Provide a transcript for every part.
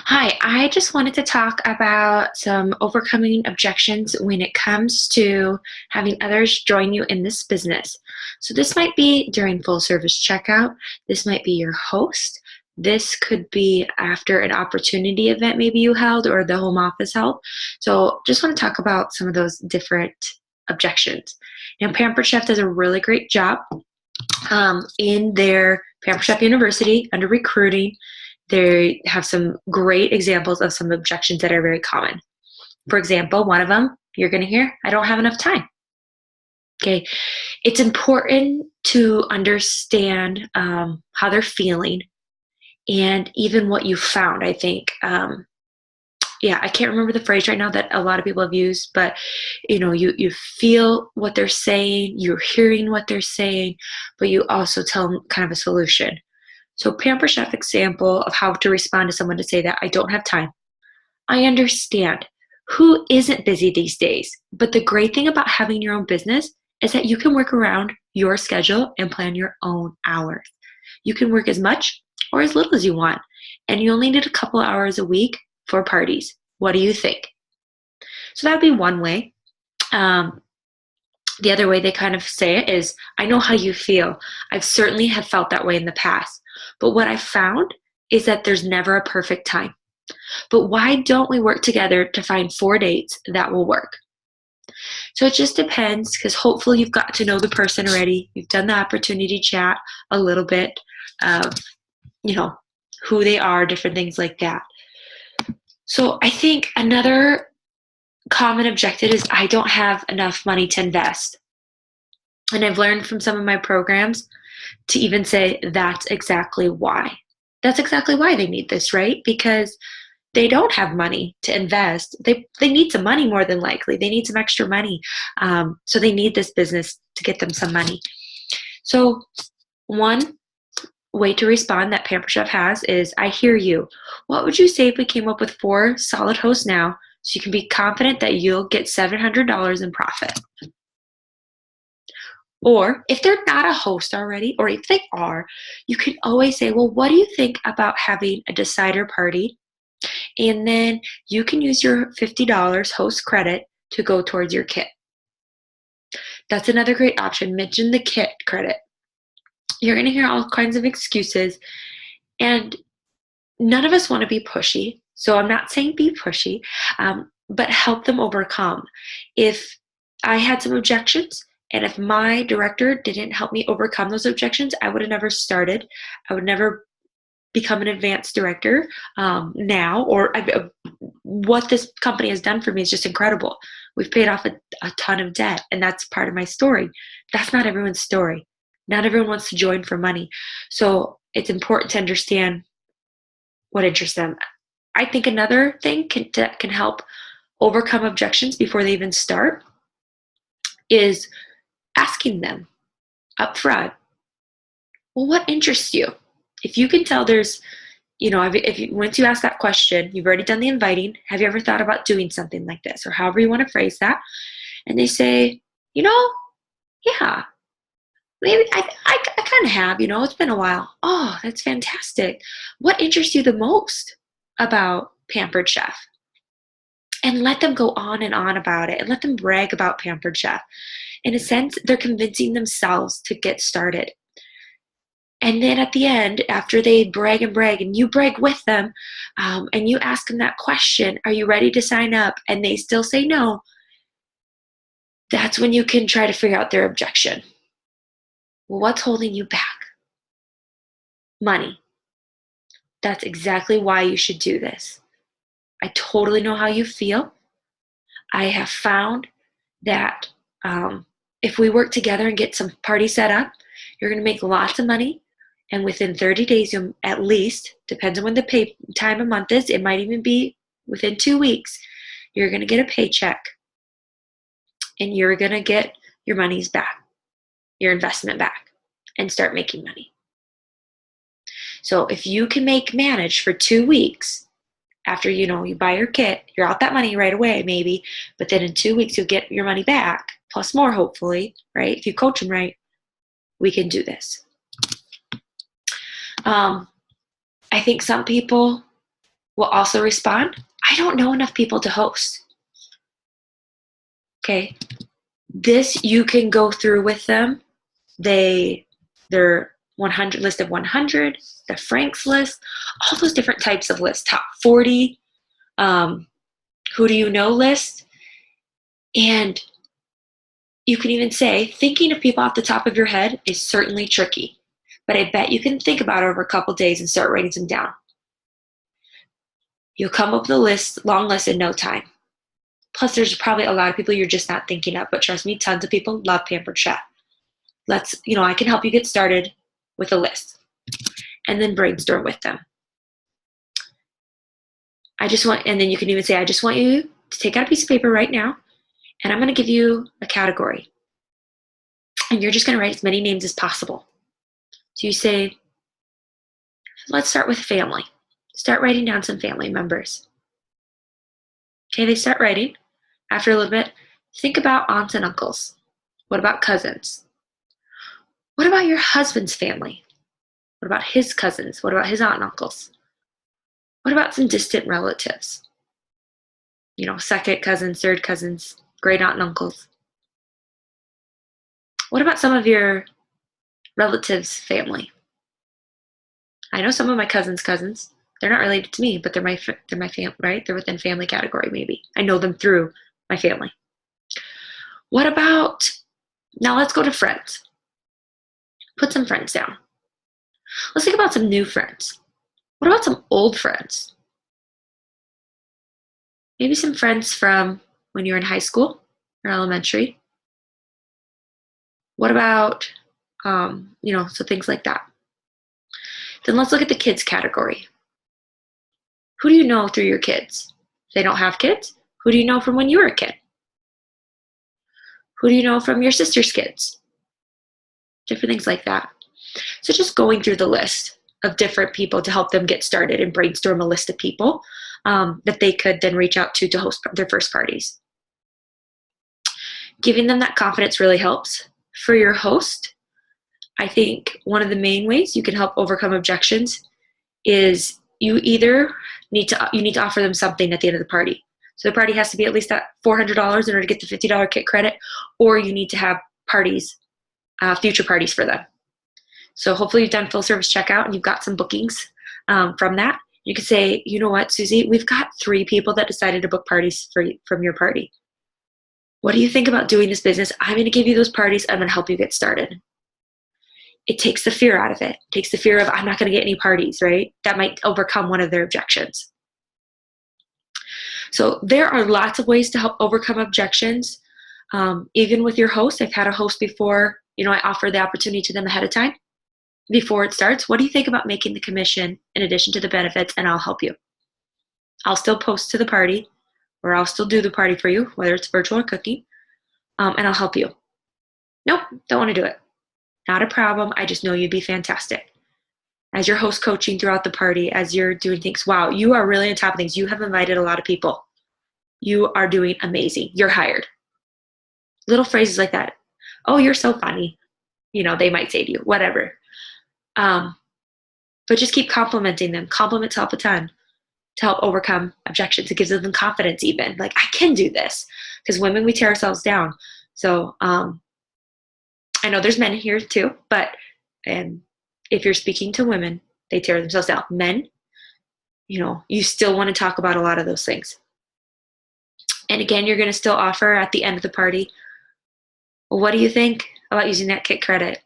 Hi, I just wanted to talk about some overcoming objections when it comes to having others join you in this business. So, this might be during full service checkout, this might be your host, this could be after an opportunity event maybe you held or the home office held. So, just want to talk about some of those different objections. Now, Pampered Chef does a really great job in their Pampered Chef University under recruiting. They have some great examples of some objections that are very common. For example, one of them you're going to hear, I don't have enough time. Okay, it's important to understand how they're feeling and even what you found. I think, yeah, I can't remember the phrase right now that a lot of people have used, but you feel what they're saying, you're hearing what they're saying, but you also tell them kind of a solution. So, Pamper Chef example of how to respond to someone to say that I don't have time. I understand. Who isn't busy these days? But the great thing about having your own business is that you can work around your schedule and plan your own hours. You can work as much or as little as you want, and you only need a couple hours a week for parties. What do you think? So that would be one way. The other way they kind of say it is, I know how you feel. I've certainly have felt that way in the past. But what I found is that there's never a perfect time. But why don't we work together to find 4 dates that will work? So it just depends, because hopefully you've got to know the person already. You've done the opportunity chat a little bit of, who they are, different things like that. So I think another common objection is I don't have enough money to invest. And I've learned from some of my programs to even say that's exactly why. That's exactly why they need this, right? Because they don't have money to invest. They need some money more than likely. They need some extra money. So they need this business to get them some money. So one way to respond that Pamper Chef has is, I hear you. What would you say if we came up with 4 solid hosts now so you can be confident that you'll get $700 in profit? Or if they're not a host already, or if they are, you can always say, well, what do you think about having a decider party? And then you can use your $50 host credit to go towards your kit. That's another great option. Mention the kit credit. You're going to hear all kinds of excuses, and none of us want to be pushy. So I'm not saying be pushy, but help them overcome. If I had some objections, and if my director didn't help me overcome those objections, I would have never started. I would never become an advanced director now, what this company has done for me is just incredible. We've paid off a ton of debt, and that's part of my story. That's not everyone's story. Not everyone wants to join for money. So it's important to understand what interests them. I think another thing that can help overcome objections before they even start is asking them up front, well, what interests you? If you can tell there's, once you ask that question, you've already done the inviting. Have you ever thought about doing something like this, or however you want to phrase that? And they say, yeah, maybe I kind of have, it's been a while. Oh, that's fantastic. What interests you the most about Pampered Chef? And let them go on and on about it, and let them brag about Pampered Chef. In a sense, they're convincing themselves to get started. And then at the end, after they brag and you brag with them, and you ask them that question, are you ready to sign up? And they still say no, that's when you can try to figure out their objection. Well, what's holding you back? Money. That's exactly why you should do this. I totally know how you feel. I have found that if we work together and get some party set up, you're going to make lots of money. And within 30 days, you'll at least, depends on when the pay time of month is, it might even be within 2 weeks, you're going to get a paycheck. And you're going to get your monies back, your investment back, and start making money. So if you can manage for 2 weeks, after you buy your kit, you're out that money right away maybe, but then in 2 weeks you'll get your money back, plus more hopefully, right? If you coach them right, we can do this. I think some people will also respond, I don't know enough people to host. Okay, this you can go through with them. Their 100 list of 100, the Frank's list, all those different types of lists, top 40, who do you know list. And you can even say, thinking of people off the top of your head is certainly tricky, but I bet you can think about it over a couple days and start writing them down. You'll come up with a list, long list in no time. Plus, there's probably a lot of people you're just not thinking of, but trust me, tons of people love Pampered Chat. I can help you get started with a list and then brainstorm with them. And then you can even say, I just want you to take out a piece of paper right now, and I'm going to give you a category. And you're just going to write as many names as possible. So you say, let's start with family. Start writing down some family members. Okay, they start writing. After a little bit, think about aunts and uncles. What about cousins? What about your husband's family? What about his cousins? What about his aunt and uncles? What about some distant relatives? Second cousins, third cousins, great aunt and uncles. What about some of your relatives' family? I know some of my cousins. They're not related to me, but they're my family, right? They're within family category, maybe. I know them through my family. What about, now let's go to friends. Put some friends down. Let's think about some new friends. What about some old friends? Maybe some friends from when you were in high school or elementary. What about, so things like that. Then let's look at the kids category. Who do you know through your kids? If they don't have kids, who do you know from when you were a kid? Who do you know from your sister's kids? Different things like that. So just going through the list of different people to help them get started and brainstorm a list of people that they could then reach out to host their first parties. Giving them that confidence really helps. For your host, I think one of the main ways you can help overcome objections is you need to offer them something at the end of the party. So the party has to be at least at $400 in order to get the $50 kit credit, or you need to have parties, future parties for them. So hopefully you've done full service checkout and you've got some bookings from that. You could say, you know what, Susie, we've got 3 people that decided to book parties from your party. What do you think about doing this business? I'm going to give you those parties. I'm going to help you get started. It takes the fear out of it. It takes the fear of, I'm not going to get any parties, right? That might overcome one of their objections. So there are lots of ways to help overcome objections. Even with your host, I've had a host before, I offer the opportunity to them ahead of time before it starts. What do you think about making the commission in addition to the benefits? And I'll help you. I'll still post to the party, or I'll still do the party for you, whether it's virtual or cooking, and I'll help you. Nope, don't want to do it. Not a problem. I just know you'd be fantastic. As your host coaching throughout the party, as you're doing things, wow, you are really on top of things. You have invited a lot of people. You are doing amazing. You're hired. Little phrases like that. Oh, you're so funny. They might say to you, whatever. But just keep complimenting them. Compliments help a ton to help overcome objections. It gives them confidence even. Like, I can do this. Because women, we tear ourselves down. So I know there's men here too, but if you're speaking to women, they tear themselves down. Men, you still want to talk about a lot of those things. And again, you're going to still offer at the end of the party, well, what do you think about using that kit credit?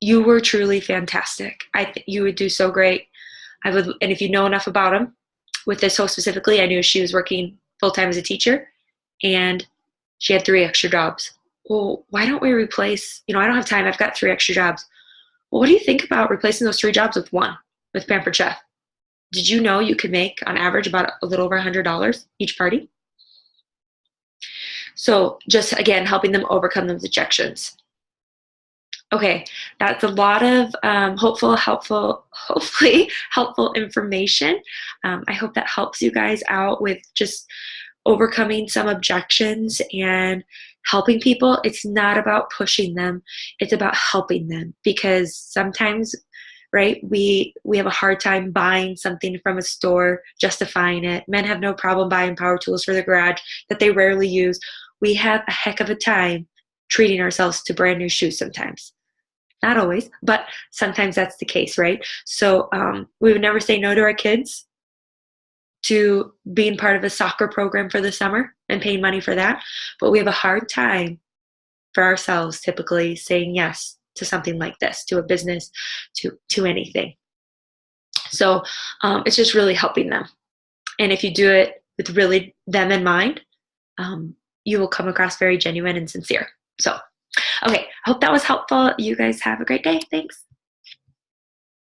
You were truly fantastic. You would do so great. And if you know enough about them, with this host specifically, I knew she was working full-time as a teacher and she had 3 extra jobs. Well, why don't we replace, I don't have time. I've got 3 extra jobs. Well, what do you think about replacing those 3 jobs with 1 with Pampered Chef? Did you know you could make on average about a little over $100 each party? So just again, helping them overcome those objections. Okay, that's a lot of hopefully helpful information. I hope that helps you guys out with just overcoming some objections and helping people. It's not about pushing them. It's about helping them, because sometimes, right? We have a hard time buying something from a store, justifying it. Men have no problem buying power tools for the garage that they rarely use. We have a heck of a time treating ourselves to brand new shoes sometimes. Not always, but sometimes that's the case, right? So we would never say no to our kids to being part of a soccer program for the summer and paying money for that. But we have a hard time for ourselves typically saying yes to something like this, to a business, to anything. So it's just really helping them. And if you do it with really them in mind, you will come across very genuine and sincere. So, okay, I hope that was helpful. You guys have a great day. Thanks.